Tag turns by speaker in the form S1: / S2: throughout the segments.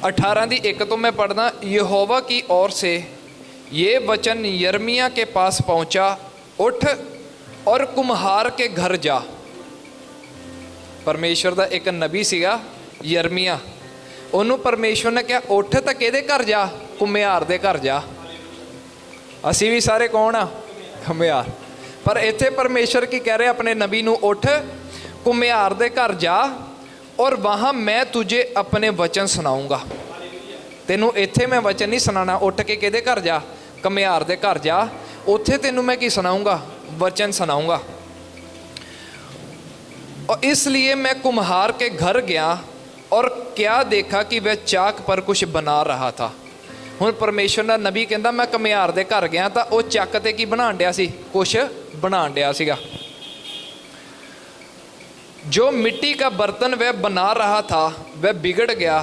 S1: 18 की 1 तो मैं पढ़ना। यहोवा की ओर से ये वचन यिर्मयाह के पास पहुंचा, उठ और कुम्हार के घर जा। परमेश्वर का एक नबी सीगा यिर्मयाह, उन्होंने परमेश्वर ने कहा उठ तो किहदे घर जा, कुम्हार दे घर जा। असी भी सारे कौन आ, कुम्हार। पर इत्थे परमेश्वर की कह रहे अपने नबी नूं, उठ कुम्हार दे घर जा और वहाँ मैं तुझे अपने वचन सुनाऊंगा। तेनू इत्थे मैं वचन नहीं सुनाना, उठ के किहदे घर जा, कुम्हार दे घर जा, उत्थे तेनू मैं की सुनाऊंगा, वचन सुनाऊंगा। और इसलिए मैं कुम्हार के घर गया और क्या देखा कि वह चाक पर कुछ बना रहा था। हुण परमेश्वर का नबी कहता मैं कुम्हार दे घर गया तो वह चक ते की बनाण डिया सी, कुछ बनाण डिया सीगा। जो मिट्टी का बर्तन वह बना रहा था वह बिगड़ गया,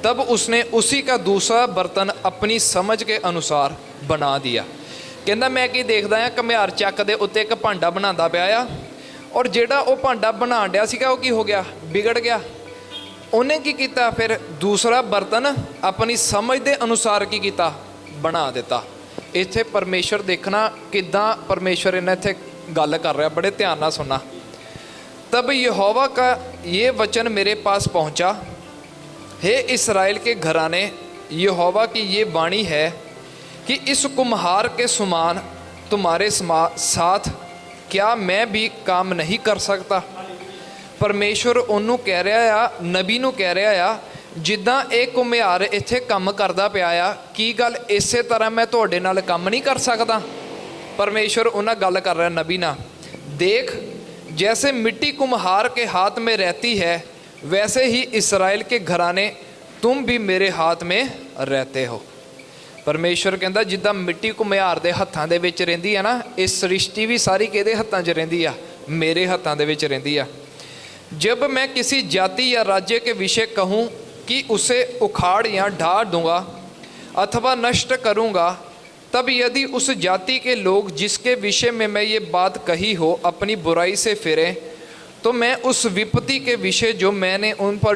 S1: तब उसने उसी का दूसरा बर्तन अपनी समझ के अनुसार बना दिया। कहता मैं की देखदा आ, कुम्हार चक दे उत्ते एक भांडा बनांदा पिया आ और जिहड़ा वो भांडा बनाण डिया सीगा वो की हो गया, बिगड़ गया। उन्हें की किया, फिर दूसरा बर्तन अपनी समझ के अनुसार की किया, बना दिता। इत्थे परमेश्वर देखना किदां परमेश्वर इन्हें इत्थे गल कर रहा, बड़े ध्यान नाल सुनना। तब यहोवा का ये वचन मेरे पास पहुंचा, हे इस्राएल के घराने, यहोवा की ये वाणी है कि इस कुम्हार के समान तुम्हारे साथ क्या मैं भी काम नहीं कर सकता। परमेश्वर उन्होंने कह रहा आ, नबी नूं कह रहा आ, जिद्दां एक कुम्हार इत्थे काम करदा पिया आ, की गल इस तरह मैं तुहाडे नाल काम नहीं कर सकता। परमेश्वर उन्हें गल कर रहा नबी नाल, देख जैसे मिट्टी कुम्हार के हाथ में रहती है वैसे ही इस्राएल के घराने तुम भी मेरे हाथ में रहते हो। परमेश्वर कहता जिद्दां मिट्टी कुम्हार दे हत्थां दे विच रहिंदी है ना, इस सृष्टि भी सारी किहदे हत्थां 'च रहिंदी आ, मेरे हत्थां दे विच रहिंदी आ। जब मैं किसी जाति या राज्य के विषय कहूँ कि उसे उखाड़ या ढा दूंगा अथवा नष्ट करूँगा, तब यदि उस जाति के लोग जिसके विषय में मैं ये बात कही हो अपनी बुराई से फिरें, तो मैं उस विपत्ति के विषय जो मैंने उन पर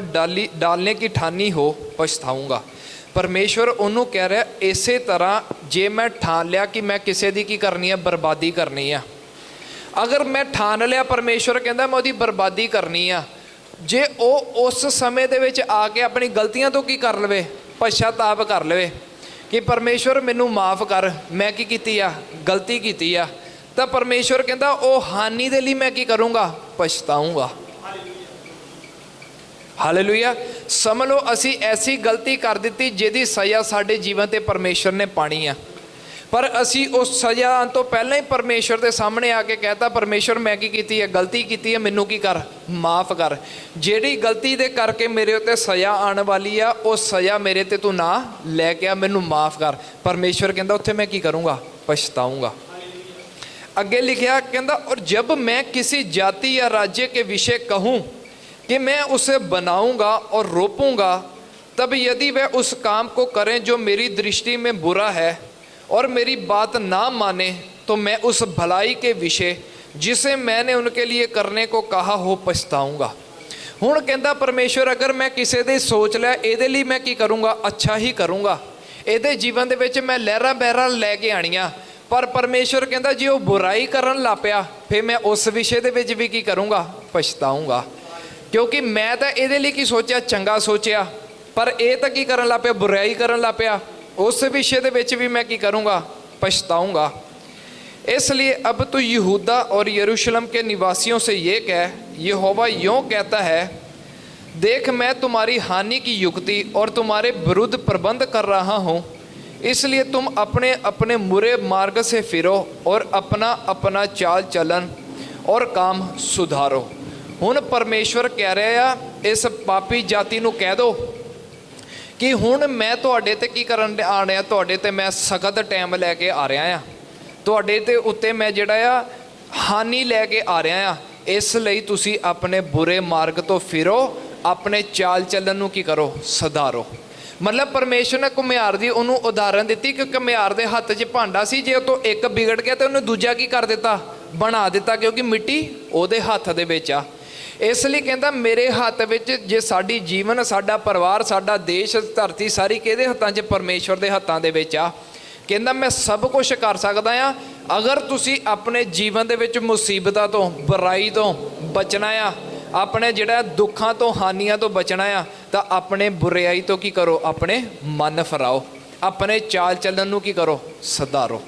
S1: डालने की ठानी हो पछताऊँगा। परमेश्वर उन्होंने कह रहा इस तरह जे मैं ठान लिया कि मैं किसी की की करनी है, बर्बादी करनी है। अगर मैं ठान लिया, परमेश्वर कहता मैं उसकी बर्बादी करनी आ, जे वो उस समय दे विच आके अपनी गलतियां तो की कर लवे, पश्चाताप कर लवे कि परमेश्वर मैनू माफ़ कर, मैं की कीती आ, गलती कीती आ, तो परमेश्वर कहता वो हानि दे लई मैं की करूँगा, पछताऊँगा। हालेलुया। समझ लो असी ऐसी गलती कर दी जिहदी सज़ा साडे जीवन ते परमेश्वर ने पानी आ, पर असी उस सज़ा तो पहले ही परमेश्वर के सामने आके कहता परमेश्वर मैं की कीती है, गलती की है, मैनू की कर, माफ़ कर। जिहड़ी गलती दे करके मेरे उत्ते सज़ा आने वाली आ, उस सज़ा मेरे ते तू ना लैके आ, मैनू माफ़ कर। परमेश्वर कहता उत्थे मैं की करूँगा, पछताऊँगा। अगे लिखा कहता और जब मैं किसी जाति या राज्य के विषय कहूँ कि मैं उसे बनाऊँगा और रोपूँगा, तब यदि वह उस काम को करें जो मेरी दृष्टि में बुरा है और मेरी बात ना माने, तो मैं उस भलाई के विषय जिसे मैंने उनके लिए करने को कहा हो पछताऊँगा। हुण कहता परमेश्वर अगर मैं किसी दे सोच लिया इहदे लई मैं की करूँगा, अच्छा ही करूँगा, इहदे जीवन दे विच मैं लहरां बहरां लैके आणियां, पर परमेश्वर कहता जे वो बुराई करन लग पिया फिर मैं उस विषय दे विच भी की करूँगा, पछताऊँगा। क्योंकि मैं तो इहदे लई की सोचा, चंगा सोचा, पर यह तो की करन लग पिया, बुराई करन लग पिया, उस विषय दे विच भी मैं की करूँगा, पछताऊँगा। इसलिए अब तो यहूदा और यरूशलेम के निवासियों से ये कह, यहोवा यूँ कहता है, देख मैं तुम्हारी हानि की युक्ति और तुम्हारे विरुद्ध प्रबंध कर रहा हूँ, इसलिए तुम अपने अपने बुरे मार्ग से फिरो और अपना अपना चाल चलन और काम सुधारो। हुण परमेश्वर कह रहा है इस पापी जाति नूं कह दो कि हुण मैं तुहाडे ते की करन आ रहा, तुहाडे ते मैं सख्त टाइम लैके आ रहा हाँ, तुहाडे ते उत्ते मैं जिहड़ा आ हानि लैके आ रहा हाँ, इसलिए तुसी अपने बुरे मार्ग तो फिरो, अपने चाल चलन नूं की करो, सुधारो। मतलब परमेश्वर ने कुम्हार दी उन्होंने उदाहरण दी कि कुम्हार दे हत्थ 'च भांडा सी, जे तो एक बिगड़ गया तो उन्हें दूजा की कर दिता, बना दिता, क्योंकि मिट्टी उहदे हत्थ दे विच आ। ਇਸ ਲਈ ਕਹਿੰਦਾ ਮੇਰੇ ਹੱਥ ਵਿੱਚ ਜੇ ਸਾਡੀ ਜੀਵਨ, ਸਾਡਾ ਪਰਿਵਾਰ, ਸਾਡਾ ਦੇਸ਼, ਧਰਤੀ ਸਾਰੀ ਕਿਹਦੇ ਹੱਥਾਂ 'ਚ? ਪਰਮੇਸ਼ਵਰ ਦੇ ਹੱਥਾਂ ਦੇ ਵਿੱਚ ਆ। ਕਹਿੰਦਾ ਮੈਂ ਸਭ ਕੁਝ ਕਰ ਸਕਦਾ ਆ। ਅਗਰ ਤੁਸੀਂ ਆਪਣੇ ਜੀਵਨ ਦੇ ਵਿੱਚ ਮੁਸੀਬਤਾਂ ਤੋਂ, ਬੁਰਾਈ ਤੋਂ ਬਚਣਾ ਆ, ਆਪਣੇ ਜਿਹੜਾ ਦੁੱਖਾਂ ਤੋਂ, ਹਾਨੀਆਂ ਤੋਂ ਬਚਣਾ ਆ, ਤਾਂ ਆਪਣੇ ਬੁਰਾਈ ਤੋਂ ਕੀ ਕਰੋ? ਆਪਣੇ ਮਨ ਫਿਰਾਓ, ਆਪਣੇ ਚਾਲ ਚੱਲਣ ਨੂੰ ਕੀ ਕਰੋ? ਸੁਧਾਰੋ।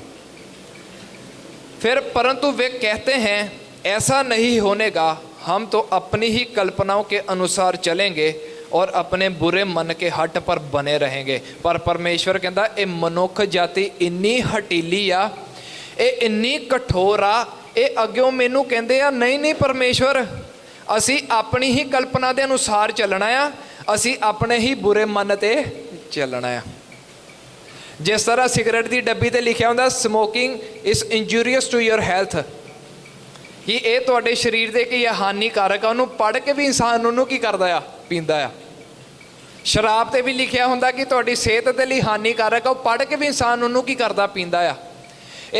S1: फिर परंतु वे कहते हैं ऐसा नहीं होने का, हम तो अपनी ही कल्पनाओं के अनुसार चलेंगे और अपने बुरे मन के हट पर बने रहेंगे। पर परमेश्वर कहता ये मनुख जाति इन्नी हटीली आ, ये इन्नी कठोर आ, ये अग्यों मैनू कहते आ नहीं नहीं परमेश्वर, असी अपनी ही कल्पना के अनुसार चलना आ, असी अपने ही बुरे मन ते चलना आ। जिस तरह सिगरेट की डब्बी ते लिखा होंदा smoking is injurious to your health, कि ये तुहाडे शरीर दे की हानिकारक आ, उन्होंने पढ़ के भी इंसान उन्होंने की करता आ? पींदा आ। शराब ते भी लिखा होंदा कि तुहाडी सेहत दे लई हानिकारक आ, पढ़ के भी इंसान उन्होंने की करता? पींदा आ।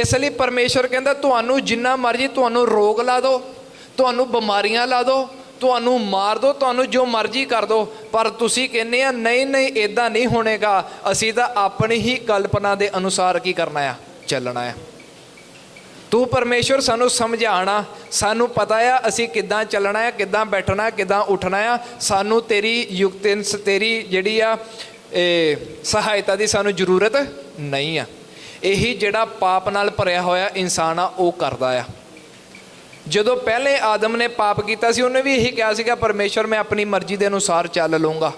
S1: इसलिए परमेश्वर कहता तुहानू जिन्ना मर्जी तुहानू रोग ला दो, तुहानू बीमारियां ला दो, तुहानू मार दो, तुहानू जो मर्जी कर दो, पर तुसी कहने आ नहीं नहीं इदां नहीं होनेगा, असी तां अपनी ही कल्पना के अनुसार की करना है? चलना है। तू परमेश्वर सानू समझाना, सानू पता है असी किद्दां चलना है, किद्दां बैठना, किद्दां उठना है, सानू तेरी युक्ति, तेरी जिहड़ी आ सहायता की सानू जरूरत नहीं है। यही जिहड़ा पाप नाल भरिया होया इंसान आ वो करदा आ। ਜਦੋਂ ਪਹਿਲੇ ਆਦਮ ਨੇ ਪਾਪ ਕੀਤਾ ਸੀ ਉਹਨੇ ਵੀ ਇਹੀ ਕਿਹਾ ਸੀਗਾ ਪਰਮੇਸ਼ਰ ਮੈਂ ਆਪਣੀ ਮਰਜ਼ੀ ਦੇ ਅਨੁਸਾਰ ਚੱਲ ਲੂੰਗਾ।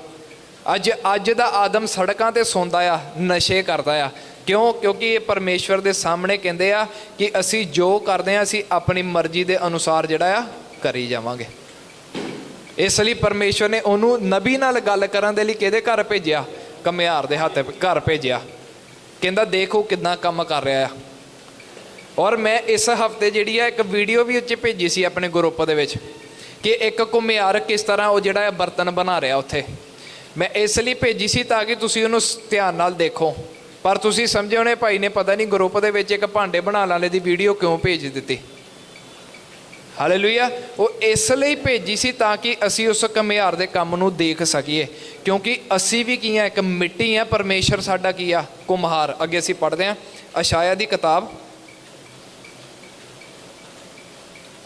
S1: ਅੱਜ ਦਾ ਆਦਮ ਸੜਕਾਂ ਤੇ ਸੌਂਦਾ ਆ, ਨਸ਼ੇ ਕਰਦਾ ਆ। ਕਿਉਂ? ਕਿਉਂਕਿ ਇਹ ਪਰਮੇਸ਼ਵਰ ਦੇ ਸਾਹਮਣੇ ਕਹਿੰਦੇ ਆ ਕਿ ਅਸੀਂ ਜੋ ਕਰਦੇ ਆ ਅਸੀਂ ਆਪਣੀ ਮਰਜ਼ੀ ਦੇ ਅਨੁਸਾਰ ਜਿਹੜਾ ਆ ਕਰੀ ਜਾਵਾਂਗੇ। ਇਸ ਲਈ ਪਰਮੇਸ਼ਵਰ ਨੇ ਉਹਨੂੰ ਨਬੀ ਨਾਲ ਗੱਲ ਕਰਨ ਦੇ ਲਈ ਕਿਹਦੇ ਘਰ ਭੇਜਿਆ? ਘੁਮਿਆਰ ਦੇ ਹੱਥ ਘਰ ਭੇਜਿਆ। ਕਹਿੰਦਾ ਦੇਖੋ ਕਿੱਦਾਂ ਕੰਮ ਕਰ ਰਿਹਾ ਆ। और मैं इस हफ्ते जी एक वीडियो भी उत्ते भेजी सी अपने ग्रुप दे विच कि एक घुमियार किस तरह वो जिहड़ा बर्तन बना रहा उत्थे। मैं इसलिए भेजी सी ताकि तुसीं उहनूं ध्यान नाल देखो, पर तुसीं समझे होणे भाई ने पता नहीं ग्रुप दे विच एक भांडे बनाने वाले दी वीडियो क्यों भेज दित्ती। हालेलुया। वो इसलिए भेजी सी ताकि असी उस घुमियार दे काम नूं देख सकीए, क्योंकि असी भी की एक मिट्टी आ, परमेश्वर साडा की आ कुम्हार। अगे असी पढ़ते हैं यशायाह दी किताब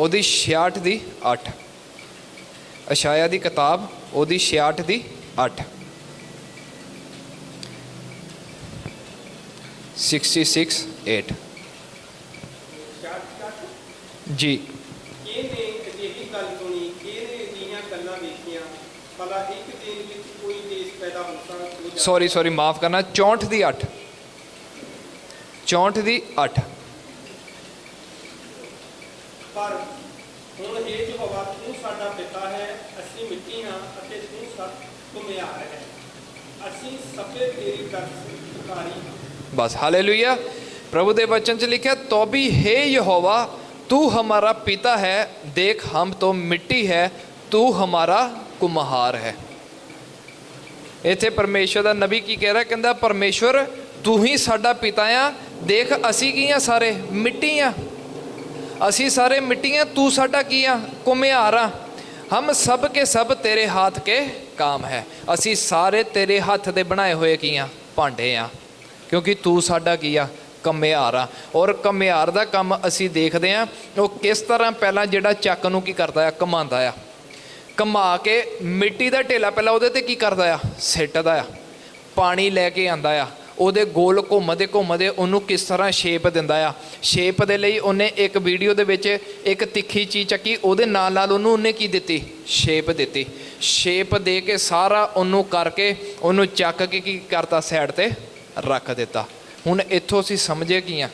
S1: ਉਹਦੀ 66 ਦੀ 8, यशायाह ਦੀ किताब ਉਹਦੀ 66 ਦੀ 8, 66:8 जी। सॉरी माफ़ करना, 64 ਦੀ 8, 64 ਦੀ 8।
S2: पर हुण हे यहोवा तू साडा पिता है, असीं मिट्टी हां अते तू घुमियार है, असीं सभे तेरी दस्तकारी हां।
S1: बस हालेलुया। प्रभु दे वचन च लिखा तो भी हे यहोवा तू हमारा पिता है, देख हम तो मिट्टी है, तू हमारा कुम्हार है। इत्थे परमेश्वर दा नबी की कह रहा? कहंदा परमेश्वर तू ही साडा पिता आ, देख असीं की आ? सारे मिट्टी आ, असी सारे मिट्टियाँ, तू साडा की आ? कुम्हार आ। हम सब के सब तेरे हाथ के काम है, असी सारे तेरे हाथ दे बनाए हुए की आ? भांडे आ, क्योंकि तू साडा की आ? घुमियार आ। और घुमियार दा काम असी देखते हैं वो किस तरह पहला जिहड़ा चक नूं की करदा आ? घुमांदा आ। घुमा के मिट्टी दा ढेला पहला उहदे ते की करदा आ? सिੱਟਦਾ आ। पानी लैके आंदा आ, ਉਹਦੇ ਗੋਲ ਘੁੰਮਦੇ ਘੁੰਮਦੇ ਉਹਨੂੰ ਕਿਸ ਤਰ੍ਹਾਂ ਸ਼ੇਪ ਦਿੰਦਾ ਆ। ਸ਼ੇਪ ਦੇ ਲਈ ਉਹਨੇ ਇੱਕ ਵੀਡੀਓ ਦੇ ਵਿੱਚ ਇੱਕ ਤਿੱਖੀ ਚੀਜ਼ ਚੱਕੀ, ਉਹਦੇ ਨਾਲ ਨਾਲ ਉਹਨੇ ਕੀ ਦਿੱਤੀ? ਸ਼ੇਪ ਦਿੱਤੀ। ਸ਼ੇਪ ਦੇ ਕੇ ਸਾਰਾ ਉਹਨੂੰ ਕਰਕੇ ਉਹਨੂੰ ਚੱਕ ਕੇ ਕੀ ਕਰਤਾ? ਸਾਈਡ ਤੇ ਰੱਖ ਦਿੱਤਾ। ਹੁਣ ਇੱਥੋਂ ਅਸੀਂ ਸਮਝੇ ਕੀ ਆ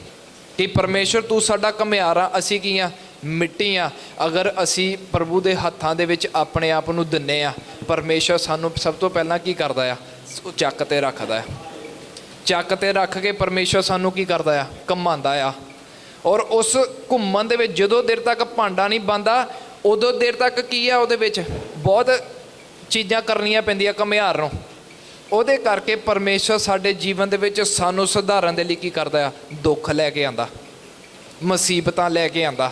S1: ਕਿ ਪਰਮੇਸ਼ਰ ਤੂੰ ਸਾਡਾ ਘੁਮਿਆਰ ਆ, ਅਸੀਂ ਕੀ ਆ? ਮਿੱਟੀ ਆ। ਅਗਰ ਅਸੀਂ ਪ੍ਰਭੂ ਦੇ ਹੱਥਾਂ ਦੇ ਵਿੱਚ ਆਪਣੇ ਆਪ ਨੂੰ ਦਿੰਨੇ ਆ, ਪਰਮੇਸ਼ਰ ਸਾਨੂੰ ਸਭ ਤੋਂ ਪਹਿਲਾਂ ਕੀ ਕਰਦਾ ਆ? ਉਹ ਚੱਕ ਤੇ ਰੱਖਦਾ ਆ। ਚੱਕ ਤੇ ਰੱਖ ਕੇ ਪਰਮੇਸ਼ਰ ਸਾਨੂੰ ਕੀ ਕਰਦਾ ਆ? ਘੁਮਾਉਂਦਾ ਆ। ਔਰ ਉਸ ਘੁੰਮਣ ਦੇ ਵਿੱਚ ਜਦੋਂ ਦੇਰ ਤੱਕ ਭਾਂਡਾ ਨਹੀਂ ਬਣਦਾ ਉਦੋਂ ਦੇਰ ਤੱਕ ਕੀ ਆ? ਉਹਦੇ ਵਿੱਚ ਬਹੁਤ ਚੀਜ਼ਾਂ ਕਰਨੀਆਂ ਪੈਂਦੀਆਂ ਘੁਮਿਆਰ ਨੂੰ। ਉਹਦੇ ਕਰਕੇ ਪਰਮੇਸ਼ਰ ਸਾਡੇ ਜੀਵਨ ਦੇ ਵਿੱਚ ਸਾਨੂੰ ਸੁਧਾਰਨ ਦੇ ਲਈ ਕੀ ਕਰਦਾ ਆ? ਦੁੱਖ ਲੈ ਕੇ ਆਉਂਦਾ, ਮੁਸੀਬਤਾਂ ਲੈ ਕੇ ਆਉਂਦਾ,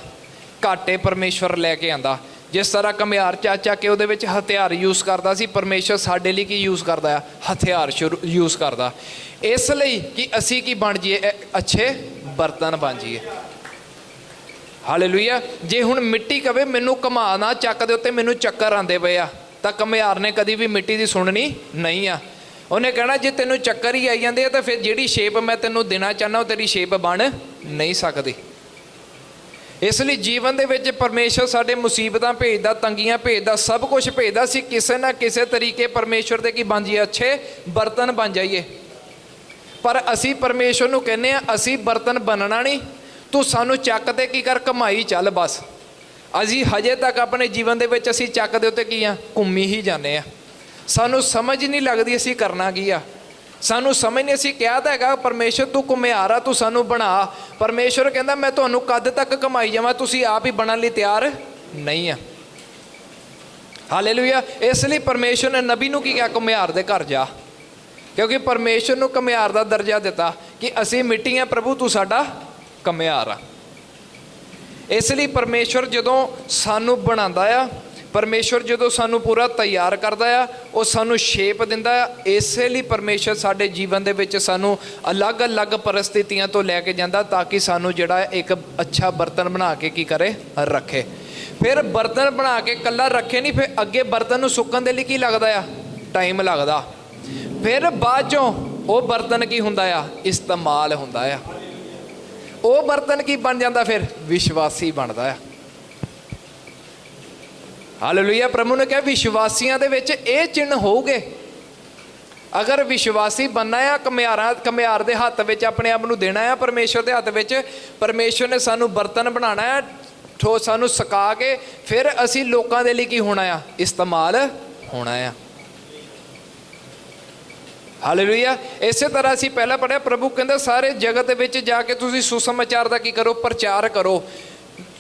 S1: ਘਾਟੇ ਪਰਮੇਸ਼ਰ ਲੈ ਕੇ ਆਉਂਦਾ। ਜਿਸ ਤਰ੍ਹਾਂ ਘੁਮਿਆਰ ਚੱਕ ਕੇ ਉਹਦੇ ਵਿੱਚ ਹਥਿਆਰ ਯੂਜ਼ ਕਰਦਾ ਸੀ, ਪਰਮੇਸ਼ਰ ਸਾਡੇ ਲਈ ਕੀ ਯੂਜ਼ ਕਰਦਾ ਆ? ਹਥਿਆਰ ਯੂਜ਼ ਕਰਦਾ, ਇਸ ਲਈ ਕਿ ਅਸੀਂ ਕੀ ਬਣ ਜਾਈਏ? ਅੱਛੇ ਬਰਤਨ ਬਣ ਜਾਈਏ। ਹਾਲੇਲੂਇਆ। ਜੇ ਹੁਣ ਮਿੱਟੀ ਕਵੇ ਮੈਨੂੰ ਘੁਮਾ ਨਾ ਚੱਕ ਦੇ ਉੱਤੇ, ਮੈਨੂੰ ਚੱਕਰ ਆਉਂਦੇ ਪਏ ਆ, ਤਾਂ ਘੁਮਿਆਰ ਨੇ ਕਦੀ ਵੀ ਮਿੱਟੀ ਦੀ ਸੁਣਨੀ ਨਹੀਂ ਆ। ਉਹਨੇ ਕਹਿਣਾ ਜੇ ਤੈਨੂੰ ਚੱਕਰ ਹੀ ਆਈ ਜਾਂਦੇ ਆ ਤਾਂ ਫਿਰ ਜਿਹੜੀ ਸ਼ੇਪ ਮੈਂ ਤੈਨੂੰ ਦੇਣਾ ਚਾਹੁੰਦਾ ਉਹ ਤੇਰੀ ਸ਼ੇਪ ਬਣ ਨਹੀਂ ਸਕਦੀ। ਇਸ ਲਈ ਜੀਵਨ ਦੇ ਵਿੱਚ ਪਰਮੇਸ਼ਰ ਸਾਡੇ ਮੁਸੀਬਤਾਂ ਭੇਜਦਾ, ਤੰਗੀਆਂ ਭੇਜਦਾ, ਸਭ ਕੁਝ ਭੇਜਦਾ ਸੀ, ਕਿਸੇ ਨਾ ਕਿਸੇ ਤਰੀਕੇ ਪਰਮੇਸ਼ਰ ਦੇ ਕੀ ਬਣ ਜਾਈਏ? ਅੱਛੇ ਬਰਤਨ ਬਣ ਜਾਈਏ। ਪਰ ਅਸੀਂ ਪਰਮੇਸ਼ਰ ਨੂੰ ਕਹਿੰਦੇ ਆ ਅਸੀਂ ਬਰਤਨ ਬਣਨਾ ਨਹੀਂ, ਤੂੰ ਸਾਨੂੰ ਚੱਕ ਤੇ ਕੀ ਕਰ, ਕਮਾਈ ਚੱਲ ਬਸ। ਅਸੀਂ ਹਜੇ ਤੱਕ ਆਪਣੇ ਜੀਵਨ ਦੇ ਵਿੱਚ ਅਸੀਂ ਚੱਕ ਦੇ ਉੱਤੇ ਕੀ ਆ? ਘੁੰਮੀ ਹੀ ਜਾਂਦੇ ਆ। ਸਾਨੂੰ ਸਮਝ ਨਹੀਂ ਲੱਗਦੀ ਅਸੀਂ ਕਰਨਾ ਕੀ ਆ, ਸਾਨੂੰ ਸਮਝ ਨਹੀਂ। ਅਸੀਂ ਕਿਹਾ ਤਾਂ ਹੈਗਾ ਪਰਮੇਸ਼ਰ ਤੂੰ ਘੁਮਿਆਰ ਆ, ਤੂੰ ਸਾਨੂੰ ਬਣਾ। ਪਰਮੇਸ਼ਰ ਕਹਿੰਦਾ ਮੈਂ ਤੁਹਾਨੂੰ ਕਦ ਤੱਕ ਕਮਾਈ ਜਾਵਾਂ, ਤੁਸੀਂ ਆਪ ਹੀ ਬਣਨ ਲਈ ਤਿਆਰ ਨਹੀਂ ਆ। ਹਾਲੇਲੂਇਆ। ਇਸ ਲਈ ਪਰਮੇਸ਼ਰ ਨੇ ਨਬੀ ਨੂੰ ਕੀ ਕਿਹਾ? ਘੁਮਿਆਰ ਦੇ ਘਰ ਜਾ, ਕਿਉਂਕਿ ਪਰਮੇਸ਼ਰ ਨੂੰ ਘੁਮਿਆਰ ਦਾ ਦਰਜਾ ਦਿੱਤਾ ਕਿ ਅਸੀਂ ਮਿੱਟੀ ਆ, ਪ੍ਰਭੂ ਤੂੰ ਸਾਡਾ ਘੁਮਿਆਰ ਆ। ਇਸ ਲਈ ਪਰਮੇਸ਼ਰ ਜਦੋਂ ਸਾਨੂੰ ਬਣਾਉਂਦਾ ਆ, ਪਰਮੇਸ਼ਰ ਜਦੋਂ ਸਾਨੂੰ ਪੂਰਾ ਤਿਆਰ ਕਰਦਾ ਆ, ਉਹ ਸਾਨੂੰ ਸ਼ੇਪ ਦਿੰਦਾ ਆ। ਇਸੇ ਲਈ ਪਰਮੇਸ਼ਰ ਸਾਡੇ ਜੀਵਨ ਦੇ ਵਿੱਚ ਸਾਨੂੰ ਅਲੱਗ-ਅਲੱਗ ਪਰਿਸਥਿਤੀਆਂ ਤੋਂ ਲੈ ਕੇ ਜਾਂਦਾ ਤਾਂ ਕਿ ਸਾਨੂੰ ਜਿਹੜਾ ਇੱਕ ਅੱਛਾ ਬਰਤਨ ਬਣਾ ਕੇ ਕੀ ਕਰੇ? ਰੱਖੇ। ਫਿਰ ਬਰਤਨ ਬਣਾ ਕੇ ਇਕੱਲਾ ਰੱਖੇ ਨਹੀਂ, ਫਿਰ ਅੱਗੇ ਬਰਤਨ ਨੂੰ ਸੁੱਕਣ ਦੇ ਲਈ ਕੀ ਲੱਗਦਾ ਆ? ਟਾਈਮ ਲੱਗਦਾ। ਫਿਰ ਬਾਅਦ 'ਚੋਂ ਉਹ ਬਰਤਨ ਕੀ ਹੁੰਦਾ ਆ? ਇਸਤੇਮਾਲ ਹੁੰਦਾ ਆ। ਉਹ ਬਰਤਨ ਕੀ ਬਣ ਜਾਂਦਾ? ਫਿਰ ਵਿਸ਼ਵਾਸੀ ਬਣਦਾ ਆ। ਹਾਲੇਲੂਇਆ। ਪ੍ਰਭੂ ਨੇ ਕਿਹਾ ਵਿਸ਼ਵਾਸੀਆਂ ਦੇ ਵਿੱਚ ਇਹ ਚਿੰਨ੍ਹ ਹੋਊਗੇ। ਅਗਰ ਵਿਸ਼ਵਾਸੀ ਬਣਨਾ ਆ, ਘੁਮਿਆਰ ਦੇ ਹੱਥ ਵਿੱਚ ਆਪਣੇ ਆਪ ਨੂੰ ਦੇਣਾ ਆ, ਪਰਮੇਸ਼ਰ ਦੇ ਹੱਥ ਵਿੱਚ। ਪਰਮੇਸ਼ਰ ਨੇ ਸਾਨੂੰ ਬਰਤਨ ਬਣਾਉਣਾ ਆ, ਸਾਨੂੰ ਸੁਕਾ ਕੇ ਫਿਰ ਅਸੀਂ ਲੋਕਾਂ ਦੇ ਲਈ ਕੀ ਹੋਣਾ ਆ? ਇਸਤੇਮਾਲ ਹੋਣਾ ਆ। ਹਾਲੇਲੂਇਆ। ਇਸੇ ਤਰ੍ਹਾਂ ਅਸੀਂ ਪਹਿਲਾਂ ਪੜ੍ਹਿਆ, ਪ੍ਰਭੂ ਕਹਿੰਦਾ ਸਾਰੇ ਜਗਤ ਦੇ ਵਿੱਚ ਜਾ ਕੇ ਤੁਸੀਂ ਸੁਸਮਾਚਾਰ ਦਾ ਕੀ ਕਰੋ? ਪ੍ਰਚਾਰ ਕਰੋ।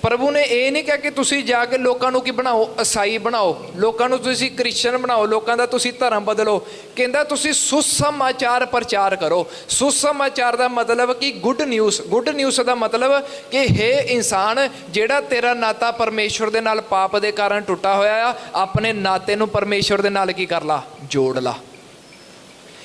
S1: ਪ੍ਰਭੂ ਨੇ ਇਹ ਨਹੀਂ ਕਿਹਾ ਕਿ ਤੁਸੀਂ ਜਾ ਕੇ ਲੋਕਾਂ ਨੂੰ ਕੀ ਬਣਾਓ? ਈਸਾਈ ਬਣਾਓ, ਲੋਕਾਂ ਨੂੰ ਤੁਸੀਂ ਕ੍ਰਿਸਚਨ ਬਣਾਓ, ਲੋਕਾਂ ਦਾ ਤੁਸੀਂ ਧਰਮ ਬਦਲੋ। ਕਹਿੰਦਾ ਤੁਸੀਂ ਸੁਸਮਾਚਾਰ ਪ੍ਰਚਾਰ ਕਰੋ। ਸੁਸਮਾਚਾਰ ਦਾ ਮਤਲਬ ਕਿ ਗੁੱਡ ਨਿਊਜ਼। ਗੁੱਡ ਨਿਊਜ਼ ਦਾ ਮਤਲਬ ਕਿ ਹੇ ਇਨਸਾਨ, ਜਿਹੜਾ ਤੇਰਾ ਨਾਤਾ ਪਰਮੇਸ਼ਰ ਦੇ ਨਾਲ ਪਾਪ ਦੇ ਕਾਰਨ ਟੁੱਟਾ ਹੋਇਆ ਆ, ਆਪਣੇ ਨਾਤੇ ਨੂੰ ਪਰਮੇਸ਼ਰ ਦੇ ਨਾਲ ਕੀ ਕਰ ਲਾ? ਜੋੜ ਲਾ।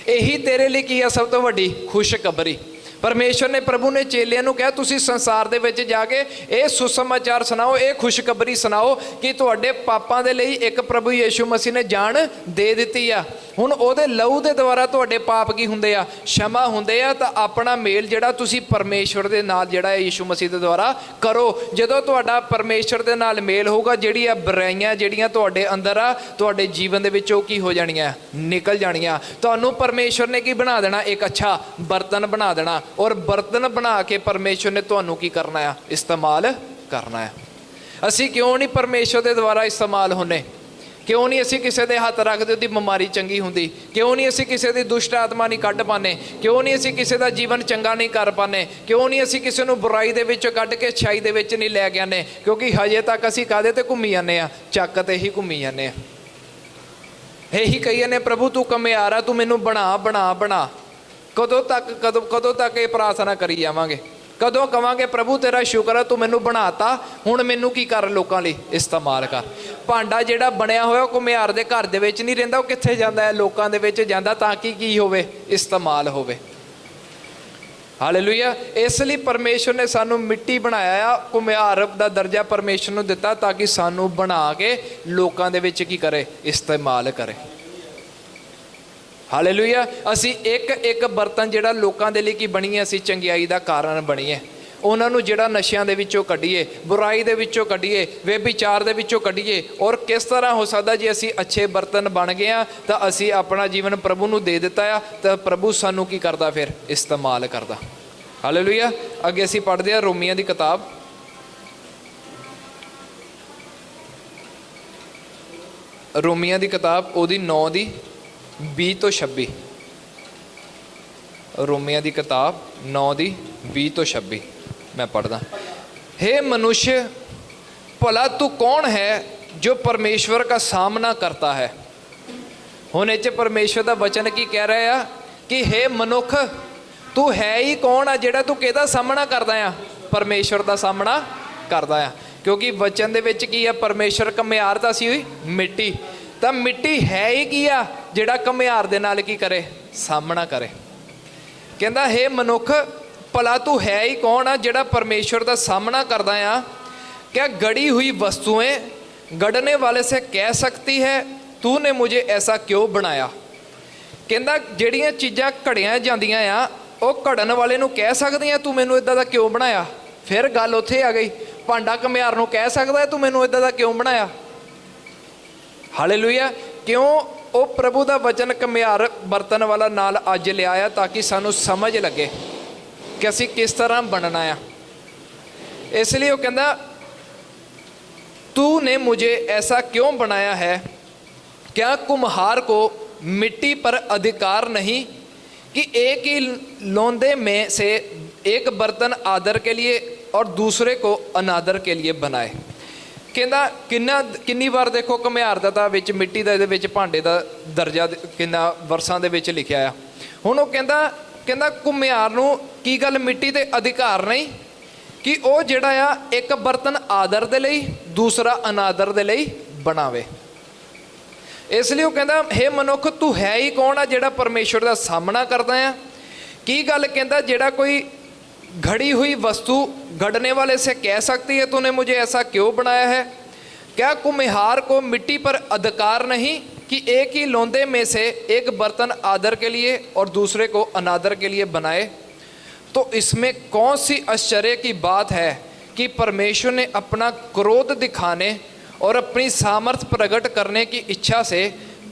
S1: ਇਹੀ ਤੇਰੇ ਲਈ ਕੀ ਆ? ਸਭ ਤੋਂ ਵੱਡੀ ਖੁਸ਼ਖਬਰੀ। ਪਰਮੇਸ਼ਰ ਨੇ, ਪ੍ਰਭੂ ਨੇ ਚੇਲਿਆਂ ਨੂੰ ਕਿਹਾ ਤੁਸੀਂ ਸੰਸਾਰ ਦੇ ਵਿੱਚ ਜਾ ਕੇ ਇਹ ਸੁਸਮਾਚਾਰ ਸੁਣਾਓ, ਇਹ ਖੁਸ਼ਖਬਰੀ ਸੁਣਾਓ ਕਿ ਤੁਹਾਡੇ ਪਾਪਾਂ ਦੇ ਲਈ ਇੱਕ ਪ੍ਰਭੂ ਯੀਸ਼ੂ ਮਸੀਹ ਨੇ ਜਾਨ ਦੇ ਦਿੱਤੀ ਆ। ਹੁਣ ਉਹਦੇ ਲਹੂ ਦੇ ਦੁਆਰਾ ਤੁਹਾਡੇ ਪਾਪ ਕੀ ਹੁੰਦੇ ਆ? क्षमा ਹੁੰਦੇ ਆ। ਤਾਂ ਆਪਣਾ ਮੇਲ ਜਿਹੜਾ ਤੁਸੀਂ ਪਰਮੇਸ਼ਰ ਦੇ ਨਾਲ ਜਿਹੜਾ ਯੀਸ਼ੂ ਮਸੀਹ ਦੇ ਦੁਆਰਾ ਕਰੋ। ਜਦੋਂ ਤੁਹਾਡਾ ਪਰਮੇਸ਼ਰ ਦੇ ਨਾਲ ਮੇਲ ਹੋਊਗਾ, ਜਿਹੜੀਆਂ ਬੁਰਾਈਆਂ ਜਿਹੜੀਆਂ ਤੁਹਾਡੇ ਅੰਦਰ ਆ, ਤੁਹਾਡੇ ਜੀਵਨ ਦੇ ਵਿੱਚੋਂ ਕੀ ਹੋ ਜਾਣੀਆਂ? ਨਿਕਲ ਜਾਣੀਆਂ। ਤੁਹਾਨੂੰ ਪਰਮੇਸ਼ਰ ਨੇ ਕੀ ਬਣਾ ਦੇਣਾ? ਇੱਕ ਅੱਛਾ ਬਰਤਨ ਬਣਾ ਦੇਣਾ। ਔਰ ਬਰਤਨ ਬਣਾ ਕੇ ਪਰਮੇਸ਼ਰ ਨੇ ਤੁਹਾਨੂੰ ਕੀ ਕਰਨਾ ਆ? ਇਸਤੇਮਾਲ ਕਰਨਾ ਹੈ। ਅਸੀਂ ਕਿਉਂ ਨਹੀਂ ਪਰਮੇਸ਼ਰ ਦੇ ਦੁਆਰਾ ਇਸਤੇਮਾਲ ਹੁੰਨੇ? ਕਿਉਂ ਨਹੀਂ ਅਸੀਂ ਕਿਸੇ ਦੇ ਹੱਥ ਰੱਖਦੇ ਉਹਦੀ ਬਿਮਾਰੀ ਚੰਗੀ ਹੁੰਦੀ? ਕਿਉਂ ਨਹੀਂ ਅਸੀਂ ਕਿਸੇ ਦੀ ਦੁਸ਼ਟ ਆਤਮਾ ਨਹੀਂ ਕੱਢ ਪਾਉਂਦੇ? ਕਿਉਂ ਨਹੀਂ ਅਸੀਂ ਕਿਸੇ ਦਾ ਜੀਵਨ ਚੰਗਾ ਨਹੀਂ ਕਰ ਪਾਉਂਦੇ? ਕਿਉਂ ਨਹੀਂ ਅਸੀਂ ਕਿਸੇ ਨੂੰ ਬੁਰਾਈ ਦੇ ਵਿੱਚੋਂ ਕੱਢ ਕੇ ਅੱਛਾਈ ਦੇ ਵਿੱਚ ਨਹੀਂ ਲੈ ਕੇ ਆਉਂਦੇ? ਕਿਉਂਕਿ ਹਜੇ ਤੱਕ ਅਸੀਂ ਕਾਹਦੇ ਤੇ ਘੁੰਮੀ ਜਾਂਦੇ ਆ? ਚੱਕ ਤੇ ਹੀ ਘੁੰਮੀ ਜਾਂਦੇ ਆ। ਇਹੀ ਕਹੀ ਜਾਂਦੇ ਪ੍ਰਭੂ ਤੂੰ ਘੁਮਿਆਰ ਆ, ਤੂੰ ਮੈਨੂੰ ਬਣਾ ਬਣਾ ਬਣਾ। ਕਦੋਂ ਤੱਕ ਇਹ ਪ੍ਰਾਰਥਨਾ ਕਰੀ ਜਾਵਾਂਗੇ? ਕਦੋਂ ਕਵਾਂਗੇ ਪ੍ਰਭੂ ਤੇਰਾ ਸ਼ੁਕਰ ਹੈ ਤੂੰ ਮੈਨੂੰ ਬਣਾਤਾ, ਹੁਣ ਮੈਨੂੰ ਕੀ ਕਰ? ਲੋਕਾਂ ਲਈ ਇਸਤੇਮਾਲ ਕਰ। ਭਾਂਡਾ ਜਿਹੜਾ ਬਣਿਆ ਹੋਇਆ ਉਹ ਘੁਮਿਆਰ ਦੇ ਘਰ ਦੇ ਵਿੱਚ ਨਹੀਂ ਰਹਿੰਦਾ, ਉਹ ਕਿੱਥੇ ਜਾਂਦਾ ਹੈ? ਲੋਕਾਂ ਦੇ ਵਿੱਚ ਜਾਂਦਾ, ਤਾਂ ਕਿ ਕੀ ਹੋਵੇ? ਇਸਤੇਮਾਲ ਹੋਵੇ। ਹਾਲੇਲੂਇਆ। ਇਸ ਲਈ ਪਰਮੇਸ਼ਰ ਨੇ ਸਾਨੂੰ ਮਿੱਟੀ ਬਣਾਇਆ ਆ, ਘੁਮਿਆਰ ਦਾ ਦਰਜਾ ਪਰਮੇਸ਼ਰ ਨੂੰ ਦਿੱਤਾ ਤਾਂ ਕਿ ਸਾਨੂੰ ਬਣਾ ਕੇ ਲੋਕਾਂ ਦੇ ਵਿੱਚ ਕੀ ਕਰੇ? ਇਸਤੇਮਾਲ ਕਰੇ। ਹਾਲੇਲੂਇਆ। ਅਸੀਂ ਇੱਕ ਬਰਤਨ ਜਿਹੜਾ ਲੋਕਾਂ ਦੇ ਲਈ ਕੀ ਬਣੀਏ? ਅਸੀਂ ਚੰਗਿਆਈ ਦਾ ਕਾਰਨ ਬਣੀਏ। ਉਹਨਾਂ ਨੂੰ ਜਿਹੜਾ ਨਸ਼ਿਆਂ ਦੇ ਵਿੱਚੋਂ ਕੱਢੀਏ, ਬੁਰਾਈ ਦੇ ਵਿੱਚੋਂ ਕੱਢੀਏ, ਵਿਚਾਰ ਦੇ ਵਿੱਚੋਂ ਕੱਢੀਏ। ਔਰ ਕਿਸ ਤਰ੍ਹਾਂ ਹੋ ਸਕਦਾ ਜੇ ਅਸੀਂ ਅੱਛੇ ਬਰਤਨ ਬਣ ਗਏ ਆ ਤਾਂ ਅਸੀਂ ਆਪਣਾ ਜੀਵਨ ਪ੍ਰਭੂ ਨੂੰ ਦੇ ਦਿੱਤਾ ਆ, ਤਾਂ ਪ੍ਰਭੂ ਸਾਨੂੰ ਕੀ ਕਰਦਾ? ਫਿਰ ਇਸਤੇਮਾਲ ਕਰਦਾ। ਹਾਲੇਲੂਇਆ। ਅੱਗੇ ਅਸੀਂ ਪੜ੍ਹਦੇ ਹਾਂ ਰੋਮੀਆਂ ਦੀ ਕਿਤਾਬ, ਰੋਮੀਆਂ ਦੀ ਕਿਤਾਬ ਉਹਦੀ 9 ਦੀ 20 ਤੋਂ 26। ਰੋਮੀਆਂ ਦੀ ਕਿਤਾਬ 9 ਦੀ 20 ਤੋਂ 26 मैं पढ़दा। हे मनुष्य, भला तू कौन है जो परमेश्वर का सामना करता है? हुण इह परमेश्वर का वचन की कह रहा है कि हे मनुख, तू है ही कौन आ जिहड़ा तू किहदा सामना करदा आ? परमेश्वर का सामना करदा आ। क्योंकि वचन दे विच की आ, परमेश्वर घुमियार तां सी मिट्टी, तां मिट्टी है ही की आ जिहड़ा घुमियार दे नाल की करे, सामना करे। कहंदा हे मनुख भला तू है ही कौन आ जिहड़ा परमेश्वर दा सामना करदा आ? क्या गड़ी हुई वस्तुएं गढ़ने वाले से कह सकती है तूने मुझे ऐसा क्यों बनाया? कहंदा जिहड़ियां चीज़ां घड़ियां जांदियां आ ਉਹ ਘੜਨ ਵਾਲੇ ਨੂੰ ਕਹਿ ਸਕਦੀਆਂ ਤੂੰ ਮੈਨੂੰ ਇਦਾਂ ਦਾ ਕਿਉਂ ਬਣਾਇਆ? ਫਿਰ ਗੱਲ ਉੱਥੇ ਆ ਗਈ, ਭਾਂਡਾ ਘੁਮਿਆਰ ਨੂੰ ਕਹਿ ਸਕਦਾ ਤੂੰ ਮੈਨੂੰ ਇਦਾਂ ਦਾ ਕਿਉਂ ਬਣਾਇਆ? ਹਾਲੇਲੂਇਆ। ਕਿਉਂ ਉਹ ਪ੍ਰਭੂ ਦਾ ਵਚਨ ਘੁਮਿਆਰ ਬਰਤਨ ਵਾਲਾ ਨਾਲ ਅੱਜ ਲਿਆਇਆ ਤਾਂ ਕਿ ਸਾਨੂੰ ਸਮਝ ਲੱਗੇ ਕਿ ਅਸੀਂ ਕਿਸ ਤਰ੍ਹਾਂ ਬਣਨਾ ਆ। ਇਸ ਲਈ ਉਹ ਕਹਿੰਦਾ तूने मुझे ऐसा क्यों बनाया है? क्या कुम्हार को मिट्टी पर अधिकार नहीं कि एक ही लोंदे में से एक बर्तन आदर के लिए और दूसरे को अनादर के लिए बनाए? कहना किन्नी बार देखो घुमियार दा विच मिट्टी दा इहदे विच भांडे दा दर्जा किन्ना वर्सां दे विच लिखिया आ। हुण ओह कहंदा घुमियार नूं की गल मिट्टी ते अधिकार नहीं कि वह जिहड़ा आ एक बर्तन आदर दे लई दूसरा अनादर दे लई बनावे। इसलिए वो कहता हे मनुख तू है ही कौन आ जिहड़ा परमेश्वर दा सामना करदा आ? की गल कहंदा जिहड़ा कोई घड़ी हुई वस्तु गढ़ने वाले से कह सकती है तूने मुझे ऐसा क्यों बनाया है? क्या कुम्हार को मिट्टी पर अधिकार नहीं कि एक ही लोंदे में से एक बर्तन आदर के लिए और दूसरे को अनादर के लिए बनाए? तो इसमें कौन सी आश्चर्य की बात है कि परमेश्वर ने अपना क्रोध दिखाने और अपनी सामर्थ प्रकट करने की इच्छा से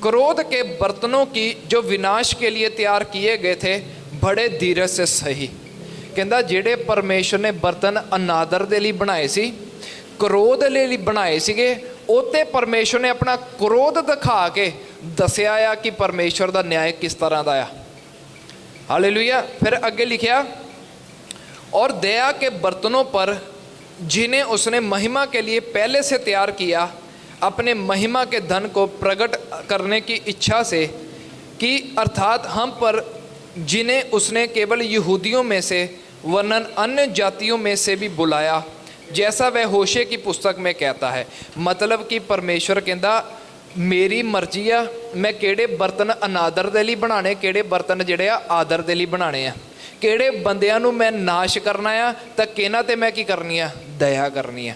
S1: क्रोध के बर्तनों की जो विनाश के लिए तैयार किए गए थे बड़े धीरज से सही। कहंदा जिहड़े परमेश्वर ने बर्तन अनादर दे लई बनाए सी, क्रोध लई बनाए सीगे, उत्ते परमेश्वर ने अपना क्रोध दिखा के दसिया आ कि परमेश्वर दा न्याय किस तरह दा आ। हालेलुया। फिर अगे लिखिया और दया के बर्तनों पर जिन्हें उसने महिमा के लिए पहले से तैयार किया अपने महिमा के धन को प्रकट करने की इच्छा से कि अर्थात हम पर जिन्हें उसने केवल यहूदियों में से वरन अन्य जातियों में से भी बुलाया जैसा वह होशे की पुस्तक में कहता है। मतलब कि परमेश्वर कहता मेरी मर्जी आ मैं किहड़े बर्तन अनादर दे लई बनाने, किहड़े बर्तन जिहड़े आ आदर दे लई बनाने आ, किहड़े बंदियां नूं मैं नाश करना आ तां किहनां ते मैं की करनी आ, दया करनी आ।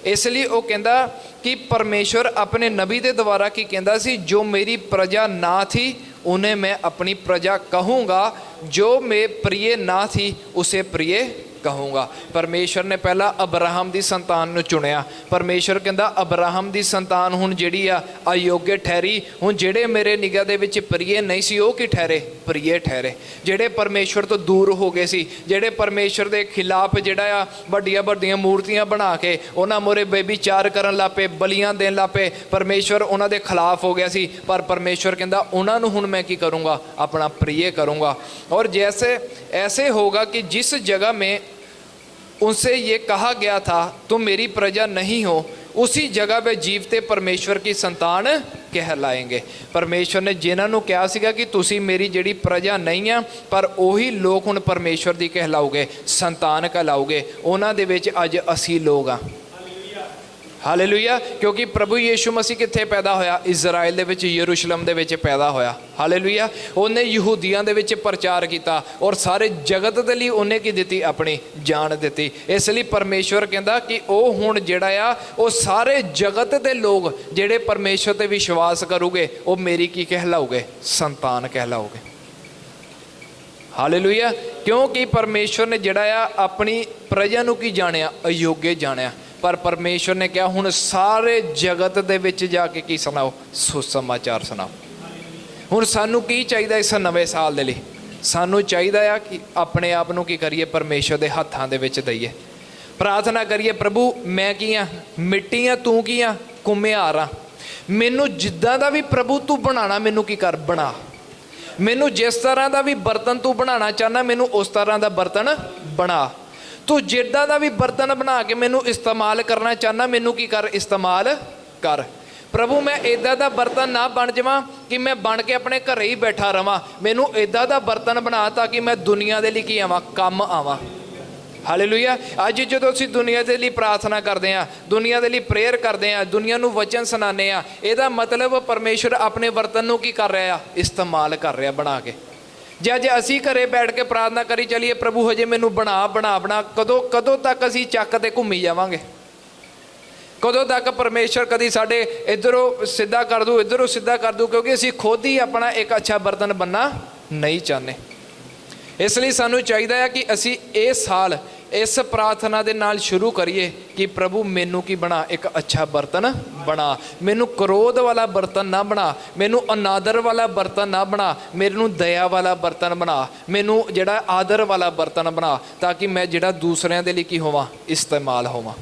S1: इसलिए वो कहता कि परमेश्वर अपने नबी के द्वारा की कहता सी जो मेरी प्रजा ना थी उन्हें मैं अपनी प्रजा कहूँगा, जो मैं प्रिय ना थी उसे प्रिय कहूँगा। परमेश्वर ने पहला अब्राहम की संतान नूं चुनिया। परमेश्वर कहता अब्राहम की संतान हुण जिहड़ी आ अयोग्य ठहरी, हुण जिहड़े मेरे निगाह दे विच प्रिय नहीं सी वो की ठहरे, प्रिय ठहरे। जिहड़े परमेश्वर तो दूर हो गए सी, जिहड़े परमेश्वर के खिलाफ जिहड़ा आ वड्डियां वड्डियां मूर्तियां बना के उन्हां मोरे बेबीचार करन लग पे, बलियां देन लग पे, परमेश्वर उन्हां दे खिलाफ हो गया सी। पर परमेश्वर कहता उन्हां नूं हुण मैं की करूँगा, अपना प्रिय करूँगा। और जैसे ऐसे होगा कि जिस जगह में उनसे ये कहा गया था तुम मेरी प्रजा नहीं हो, उसी जगह पे जीवते परमेश्वर की संतान कहलाएंगे। परमेश्वर ने जिन्हां नूं कहा सीगा कि तुसी मेरी जिहड़ी प्रजा नहीं आ पर उही लोग हुण परमेश्वर दी कहलाओगे, संतान कहलाओगे, उन्हां दे विच अज असी लोग आ। हालेलुया। क्योंकि प्रभु यीशु मसीह कित्थे पैदा होया? इजराइल दे विच, यरूशलेम दे विच पैदा होया। हालेलुया। उन्हें यहूदियां दे विच प्रचार किया और सारे जगत दे लई उन्हें की दिती, अपनी जान दिती। इसलिए परमेश्वर कहता कि वह हुण जिहड़ा आ वो सारे जगत दे लोग जिहड़े परमेश्वर ते विश्वास करोगे वो मेरी की कहलाओगे, संतान कहलाओगे। हालेलुया। क्योंकि परमेश्वर ने जिहड़ा आ अपनी प्रजा नूं की जाणिया, अयोग्य जाणिया, पर परमेश्वर ने कहा हुण सारे जगत दे विच जाके की सुनाओ, सुसमाचार सुनाओ। हुण सानू की चाहिए इस नवे साल दे लई? सानू चाहिए आ कि अपने आप नूं की करिए, परमेश्वर दे हत्थां दे विच दईए, प्रार्थना करिए प्रभु मैं की आ, मिट्टी आ, तू की आ, कुम्हार आ, मैनू जिद्दां दा भी प्रभु तू बनाना मैनू की कर, बना। मैनू जिस तरह का भी बर्तन तू बनाना चाहना मैनू उस तरह का बर्तन बना। तू जिद्दां दा भी बर्तन बना के मैनू इस्तेमाल करना चाहना मैनू की कर, इस्तेमाल कर। प्रभु मैं इदा का बर्तन ना बन जावां कि मैं बन के अपने घर ही बैठा रवां, मैनू इदा का बर्तन बना ताकि मैं दुनिया के लिए की आवां, काम आवां। ਹਾਲੇਲੂਇਆ। ਅੱਜ ਜਦੋਂ ਅਸੀਂ ਦੁਨੀਆ ਦੇ ਲਈ ਪ੍ਰਾਰਥਨਾ ਕਰਦੇ ਹਾਂ, ਦੁਨੀਆ ਦੇ ਲਈ ਪ੍ਰੇਅਰ ਕਰਦੇ ਹਾਂ, ਦੁਨੀਆ ਨੂੰ ਵਚਨ ਸੁਣਾਉਂਦੇ ਹਾਂ, ਇਹਦਾ ਮਤਲਬ ਪਰਮੇਸ਼ਵਰ ਆਪਣੇ ਬਰਤਨ ਨੂੰ ਕੀ ਕਰ ਰਿਹਾ ਆ? ਇਸਤੇਮਾਲ ਕਰ ਰਿਹਾ ਬਣਾ ਕੇ। ਜੇ ਅੱਜ ਅਸੀਂ ਘਰੇ ਬੈਠ ਕੇ ਪ੍ਰਾਰਥਨਾ ਕਰੀ ਚਲੀਏ, ਪ੍ਰਭੂ ਹਜੇ ਮੈਨੂੰ ਬਣਾ ਬਣਾ ਬਣਾ, ਕਦੋਂ ਤੱਕ ਅਸੀਂ ਚੱਕ ਤੇ ਘੁੰਮੀ ਜਾਵਾਂਗੇ? ਕਦੋਂ ਤੱਕ ਪਰਮੇਸ਼ਵਰ ਕਦੀ ਸਾਡੇ ਇੱਧਰੋਂ ਸਿੱਧਾ ਕਰ ਦੂ, ਇੱਧਰੋਂ ਸਿੱਧਾ ਕਰ ਦੂ? ਕਿਉਂਕਿ ਅਸੀਂ ਖੁਦ ਹੀ ਆਪਣਾ ਇੱਕ ਅੱਛਾ ਬਰਤਨ ਬਣਨਾ ਨਹੀਂ ਚਾਹੁੰਦੇ। ਇਸ ਲਈ ਸਾਨੂੰ ਚਾਹੀਦਾ ਹੈ ਕਿ ਅਸੀਂ ਇਹ ਸਾਲ ਇਸ ਪ੍ਰਾਰਥਨਾ ਦੇ ਨਾਲ ਸ਼ੁਰੂ ਕਰੀਏ ਕਿ ਪ੍ਰਭੂ ਮੈਨੂੰ ਕੀ ਬਣਾ? ਇੱਕ ਅੱਛਾ ਬਰਤਨ ਬਣਾ। ਮੈਨੂੰ ਕ੍ਰੋਧ ਵਾਲਾ ਬਰਤਨ ਨਾ ਬਣਾ, ਮੈਨੂੰ ਅਨਾਦਰ ਵਾਲਾ ਬਰਤਨ ਨਾ ਬਣਾ, ਮੈਨੂੰ ਦਇਆ ਵਾਲਾ ਬਰਤਨ ਬਣਾ, ਮੈਨੂੰ ਜਿਹੜਾ ਆਦਰ ਵਾਲਾ ਬਰਤਨ ਬਣਾ, ਤਾਂ ਕਿ ਮੈਂ ਜਿਹੜਾ ਦੂਸਰਿਆਂ ਦੇ ਲਈ ਕੀ ਹੋਵਾਂ? ਇਸਤੇਮਾਲ ਹੋਵਾਂ।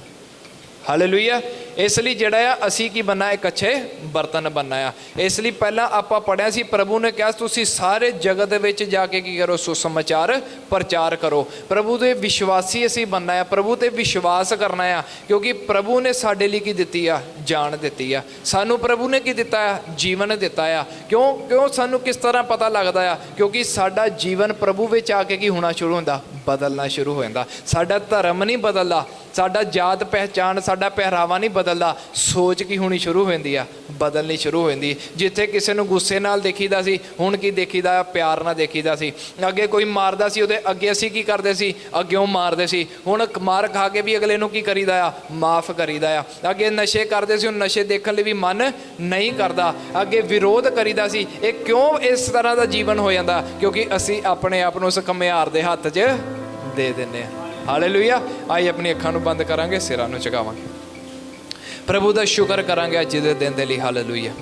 S1: ਹਾਲੇਲੂਇਆ। ਇਸ ਲਈ ਜਿਹੜਾ ਆ ਅਸੀਂ ਕੀ ਬਣਨਾ? ਇੱਕ ਅੱਛੇ ਬਰਤਨ ਬਣਨਾ ਆ। ਇਸ ਲਈ ਪਹਿਲਾਂ ਆਪਾਂ ਪੜ੍ਹਿਆ ਸੀ, ਪ੍ਰਭੂ ਨੇ ਕਿਹਾ ਤੁਸੀਂ ਸਾਰੇ ਜਗਤ ਦੇ ਵਿੱਚ ਜਾ ਕੇ ਕੀ ਕਰੋ? ਸੁਸਮਾਚਾਰ ਪ੍ਰਚਾਰ ਕਰੋ। ਪ੍ਰਭੂ ਦੇ ਵਿਸ਼ਵਾਸੀ ਅਸੀਂ ਬਣਨਾ ਆ, ਪ੍ਰਭੂ ਤੇ ਵਿਸ਼ਵਾਸ ਕਰਨਾ ਆ, ਕਿਉਂਕਿ ਪ੍ਰਭੂ ਨੇ ਸਾਡੇ ਲਈ ਕੀ ਦਿੱਤੀ ਆ? ਜਾਨ ਦਿੱਤੀ ਆ। ਸਾਨੂੰ ਪ੍ਰਭੂ ਨੇ ਕੀ ਦਿੱਤਾ ਆ? ਜੀਵਨ ਦਿੱਤਾ ਆ। ਕਿਉਂ ਸਾਨੂੰ ਕਿਸ ਤਰ੍ਹਾਂ ਪਤਾ ਲੱਗਦਾ ਆ? ਕਿਉਂਕਿ ਸਾਡਾ ਜੀਵਨ ਪ੍ਰਭੂ ਵਿੱਚ ਆ ਕੇ ਕੀ ਹੋਣਾ ਸ਼ੁਰੂ ਹੁੰਦਾ? ਬਦਲਣਾ ਸ਼ੁਰੂ ਹੋ ਜਾਂਦਾ। ਸਾਡਾ ਧਰਮ ਨਹੀਂ ਬਦਲਦਾ, ਸਾਡਾ ਜਾਤ ਪਹਿਚਾਣ, ਸਾਡਾ ਪਹਿਰਾਵਾ ਨਹੀਂ ਬਦਲਦਾ, ਸੋਚ ਕੀ ਹੋਣੀ ਸ਼ੁਰੂ ਹੋ ਜਾਂਦੀ ਆ? ਬਦਲਣੀ ਸ਼ੁਰੂ ਹੋ ਜਾਂਦੀ। ਜਿੱਥੇ ਕਿਸੇ ਨੂੰ ਗੁੱਸੇ ਨਾਲ ਦੇਖੀਦਾ ਸੀ, ਹੁਣ ਕੀ ਦੇਖੀਦਾ? ਪਿਆਰ ਨਾਲ ਦੇਖੀਦਾ ਸੀ। ਅੱਗੇ ਕੋਈ ਮਾਰਦਾ ਸੀ, ਉਹਦੇ ਅੱਗੇ ਅਸੀਂ ਕੀ ਕਰਦੇ ਸੀ? ਅੱਗਿਓਂ ਮਾਰਦੇ ਸੀ। ਹੁਣ ਮਾਰ ਖਾ ਕੇ ਵੀ ਅਗਲੇ ਨੂੰ ਕੀ ਕਰੀਦਾ ਆ? ਮਾਫ ਕਰੀਦਾ ਆ। ਅੱਗੇ ਨਸ਼ੇ ਕਰਦੇ ਸੀ, ਹੁਣ ਨਸ਼ੇ ਦੇਖਣ ਲਈ ਵੀ ਮਨ ਨਹੀਂ ਕਰਦਾ। ਅੱਗੇ ਵਿਰੋਧ ਕਰੀਦਾ ਸੀ। ਇਹ ਕਿਉਂ ਇਸ ਤਰ੍ਹਾਂ ਦਾ ਜੀਵਨ ਹੋ ਜਾਂਦਾ? ਕਿਉਂਕਿ ਅਸੀਂ ਆਪਣੇ ਆਪ ਨੂੰ ਉਸ ਘੁਮਿਆਰ ਦੇ ਹੱਥ 'ਚ ਦੇ ਦਿੰਦੇ ਹਾਂ। ਹਾਲੇਲੂਇਆ। ਆਈ ਆਪਣੀ ਅੱਖਾਂ ਨੂੰ ਬੰਦ ਕਰਾਂਗੇ, ਸਿਰਾਂ ਨੂੰ ਝੁਕਾਵਾਂਗੇ, ਪ੍ਰਭੂ ਦਾ ਸ਼ੁਕਰ ਕਰਾਂਗੇ ਅੱਜ ਦੇ ਦਿਨ ਦੇ ਲਈ। ਹਾਲੇਲੂਇਆ।